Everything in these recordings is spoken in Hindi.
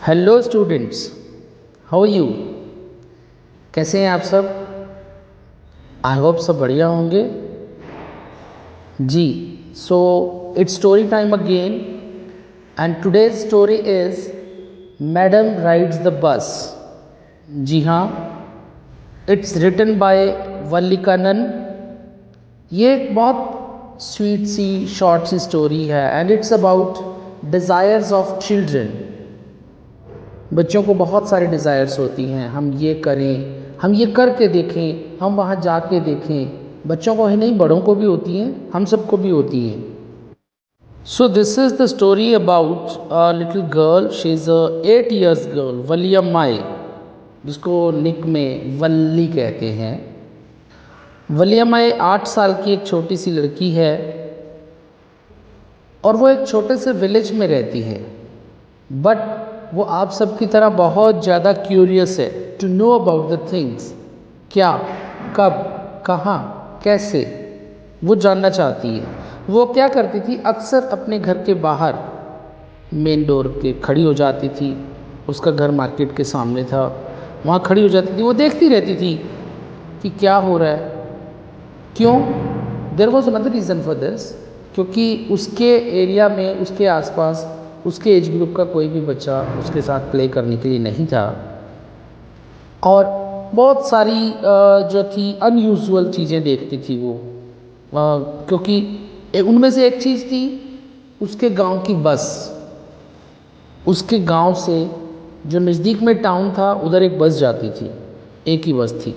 Hello students, how are you? कैसे हैं आप सब? आई होप सब बढ़िया होंगे जी। So it's story time again and today's story is madam rides the bus. जी हाँ, इट्स रिटन बाय वल्लिकानन। ये एक बहुत स्वीट सी शॉर्ट सी स्टोरी है and it's about desires of children. बच्चों को बहुत सारे डिज़ायर्स होती हैं, हम ये करें, हम ये करके देखें, हम वहाँ जाके देखें। बच्चों को ही नहीं, बड़ों को भी होती हैं, हम सबको भी होती हैं। So this is the story about a little girl. She is a 8 years girl, Valliammai, जिसको निक में वल्ली कहते हैं। वलियम्माई 8 साल की एक छोटी सी लड़की है और वो एक छोटे से विलेज में रहती है। बट वो आप सब की तरह बहुत ज़्यादा क्यूरियस है to know about the things. क्या, कब, कहाँ, कैसे, वो जानना चाहती है। वो क्या करती थी, अक्सर अपने घर के बाहर मेन डोर के खड़ी हो जाती थी। उसका घर मार्केट के सामने था, वहाँ खड़ी हो जाती थी। वो देखती रहती थी कि क्या हो रहा है, क्यों। There was another reason for this, क्योंकि उसके एरिया में, उसके आसपास, उसके एज ग्रुप का कोई भी बच्चा उसके साथ प्ले करने के लिए नहीं था। और बहुत सारी जो थी अनयूजुअल चीज़ें देखती थी वो, क्योंकि उनमें से एक चीज़ थी उसके गांव की बस। उसके गांव से जो नज़दीक में टाउन था, उधर एक बस जाती थी, एक ही बस थी।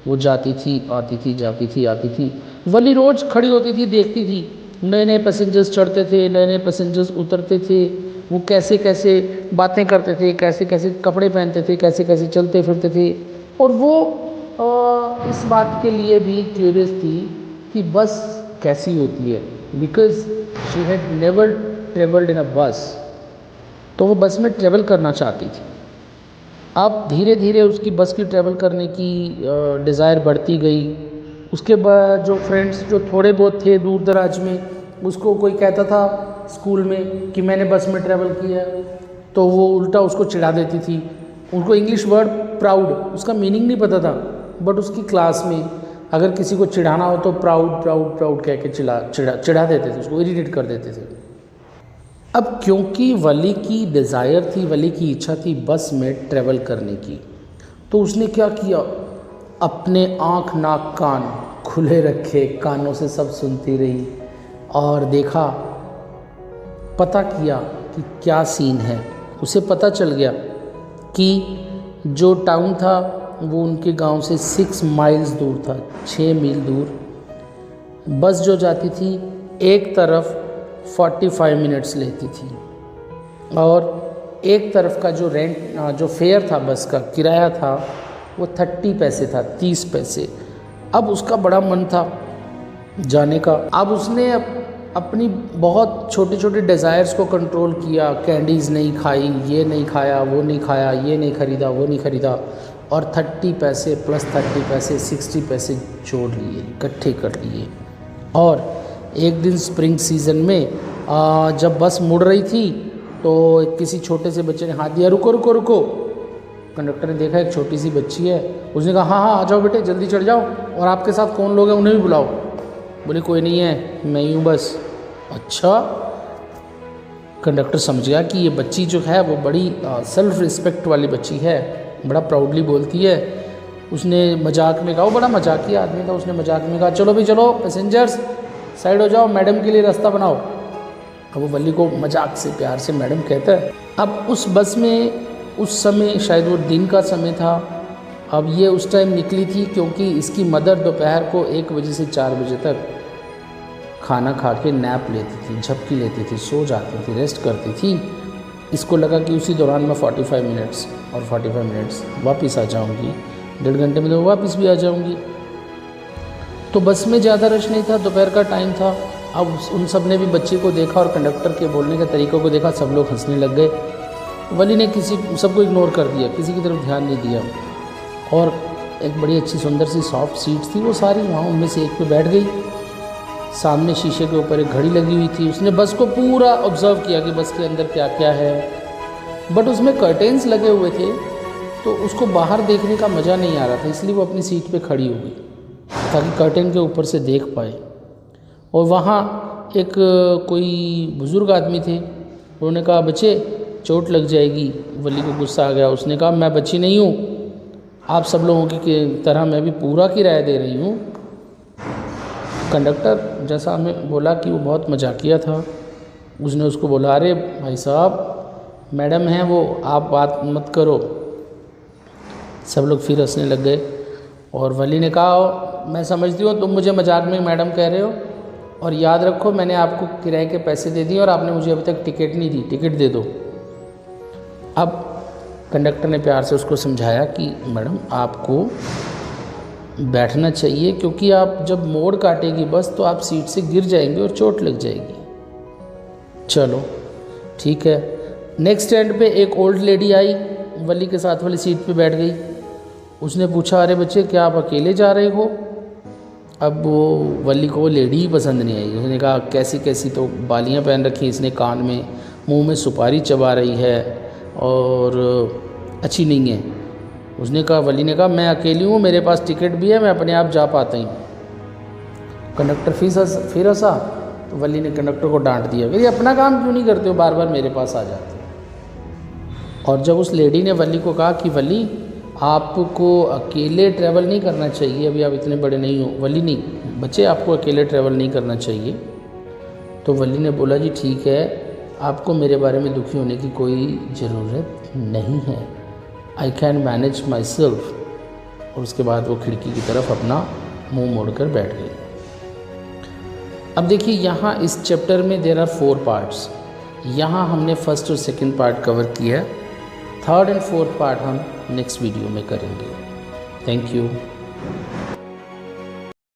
वो जाती थी, आती थी, जाती थी, आती थी। वली रोज़ खड़ी होती थी, देखती थी। नए नए पैसेंजर्स चढ़ते थे, नए नए पैसेंजर्स उतरते थे। वो कैसे कैसे बातें करते थे, कैसे कैसे कपड़े पहनते थे, कैसे कैसे चलते फिरते थे। और वो इस बात के लिए भी क्यूरियस थी कि बस कैसी होती है, because she had never travelled in a bus. तो वो बस में ट्रेवल करना चाहती थी। अब धीरे धीरे उसकी बस की ट्रैवल करने की डिज़ायर बढ़ती गई। उसके बाद जो फ्रेंड्स जो थोड़े बहुत थे दूर दराज में, उसको कोई कहता था स्कूल में कि मैंने बस में ट्रैवल किया, तो वो उल्टा उसको चिढ़ा देती थी। उनको इंग्लिश वर्ड प्राउड, उसका मीनिंग नहीं पता था, बट उसकी क्लास में अगर किसी को चिढ़ाना हो तो प्राउड प्राउड प्राउड कह के चिढ़ा देते थे, उसको इरिटेट कर देते थे। अब क्योंकि वली की डिज़ायर थी, वली की इच्छा थी बस में ट्रैवल करने की, तो उसने क्या किया, अपने आँख नाक कान खुले रखे, कानों से सब सुनती रही और देखा, पता किया कि क्या सीन है। उसे पता चल गया कि जो टाउन था वो उनके गांव से 6 माइल्स दूर था, 6 मील दूर। बस जो जाती थी एक तरफ 45 मिनट्स लेती थी और एक तरफ का जो जो फेयर था, बस का किराया था, वो 30 पैसे था, 30 पैसे। अब उसका बड़ा मन था जाने का। अब उसने अपनी बहुत छोटे छोटे डिज़ायर्स को कंट्रोल किया। कैंडीज़ नहीं खाई, ये नहीं खाया, वो नहीं खाया, ये नहीं ख़रीदा, वो नहीं ख़रीदा, और 30 पैसे प्लस 30 पैसे 60 पैसे जोड़ लिए, इकट्ठे कर लिए। और एक दिन स्प्रिंग सीज़न में जब बस मुड़ रही थी तो किसी छोटे से बच्चे ने हाथ दिया, रुको रुको रुको। कंडक्टर ने देखा एक छोटी सी बच्ची है, उसने कहा हाँ हाँ आ जाओ बेटे, जल्दी चढ़ जाओ, और आपके साथ कौन लोग हैं उन्हें भी बुलाओ। बोले कोई नहीं है, मैं ही हूँ बस। अच्छा। कंडक्टर समझ गया कि ये बच्ची जो है वो बड़ी सेल्फ रिस्पेक्ट वाली बच्ची है, बड़ा प्राउडली बोलती है। उसने मजाक में कहा, वो बड़ा मजाकिया आदमी था, उसने मजाक में कहा चलो भी चलो पैसेंजर्स साइड हो जाओ, मैडम के लिए रास्ता बनाओ। अब वो वली को मजाक से प्यार से मैडम कहता है। अब उस बस में उस समय शायद वो दिन का समय था। अब ये उस टाइम निकली थी क्योंकि इसकी मदर दोपहर को 1 बजे से 4 बजे तक खाना खा के नैप लेती थी, झपकी लेती थी, सो जाती थी, रेस्ट करती थी। इसको लगा कि उसी दौरान मैं 45 मिनट्स और 45 मिनट्स वापस आ जाऊंगी, 1.5 घंटे में तो वापस भी आ जाऊंगी। तो बस में ज़्यादा रश नहीं था, दोपहर का टाइम था। अब उन सब ने भी बच्चे को देखा और कंडक्टर के बोलने के तरीक़ों को देखा, सब लोग हंसने लग गए। वली ने सबको इग्नोर कर दिया, किसी की तरफ ध्यान नहीं दिया। और एक बड़ी अच्छी सुंदर सी सॉफ्ट सीट थी, वो सारी वहाँ उनमें से एक पे बैठ गई। सामने शीशे के ऊपर एक घड़ी लगी हुई थी। उसने बस को पूरा ऑब्जर्व किया कि बस के अंदर क्या क्या है, बट उसमें कर्टेन्स लगे हुए थे तो उसको बाहर देखने का मज़ा नहीं आ रहा था, इसलिए वो अपनी सीट पे खड़ी हो गई ताकि कर्टेन के ऊपर से देख पाए। और वहाँ एक कोई बुज़ुर्ग आदमी थे, उन्होंने कहा बच्चे चोट लग जाएगी। वली को गुस्सा आ गया, उसने कहा मैं बच्ची नहीं हूँ, आप सब लोगों की तरह मैं भी पूरा किराया दे रही हूँ। कंडक्टर जैसा हमें बोला कि वो बहुत मजाकिया था, उसने उसको बोला अरे भाई साहब मैडम हैं वो, आप बात मत करो। सब लोग फिर हंसने लग गए और वली ने कहा मैं समझती हूँ तुम मुझे मजाक में मैडम कह रहे हो, और याद रखो मैंने आपको किराए के पैसे दे दिए और आपने मुझे अभी तक टिकट नहीं दी, टिकट दे दो। अब कंडक्टर ने प्यार से उसको समझाया कि मैडम आपको बैठना चाहिए, क्योंकि आप जब मोड़ काटेगी बस तो आप सीट से गिर जाएंगे और चोट लग जाएगी। चलो ठीक है। नेक्स्ट स्टैंड पे एक ओल्ड लेडी आई, वली के साथ वाली सीट पे बैठ गई। उसने पूछा अरे बच्चे क्या आप अकेले जा रहे हो? अब वो वली को वो लेडी ही पसंद नहीं आई। उसने कहा कैसी कैसी, तो बालियाँ पहन रखी इसने कान में, मुंह में सुपारी चबा रही है और अच्छी नहीं है। उसने कहा, वली ने कहा मैं अकेली हूँ, मेरे पास टिकट भी है, मैं अपने आप जा पाता हूँ। कंडक्टर फिर हंसा तो वली ने कंडक्टर को डांट दिया, ये अपना काम क्यों नहीं करते हो, बार बार मेरे पास आ जाते हो। और जब उस लेडी ने वली को कहा कि वली आपको अकेले ट्रैवल नहीं करना चाहिए, अभी आप इतने बड़े नहीं हो, वली नहीं बच्चे आपको अकेले ट्रैवल नहीं करना चाहिए, तो वली ने बोला जी ठीक है, आपको मेरे बारे में दुखी होने की कोई ज़रूरत नहीं है, I can manage my self. और उसके बाद वो खिड़की की तरफ अपना मुंह मोड़कर बैठ गई। अब देखिए यहाँ इस चैप्टर में देयर आर 4 पार्ट्स। यहाँ हमने फर्स्ट और सेकंड पार्ट कवर किया है, थर्ड एंड फोर्थ पार्ट हम नेक्स्ट वीडियो में करेंगे। Thank you.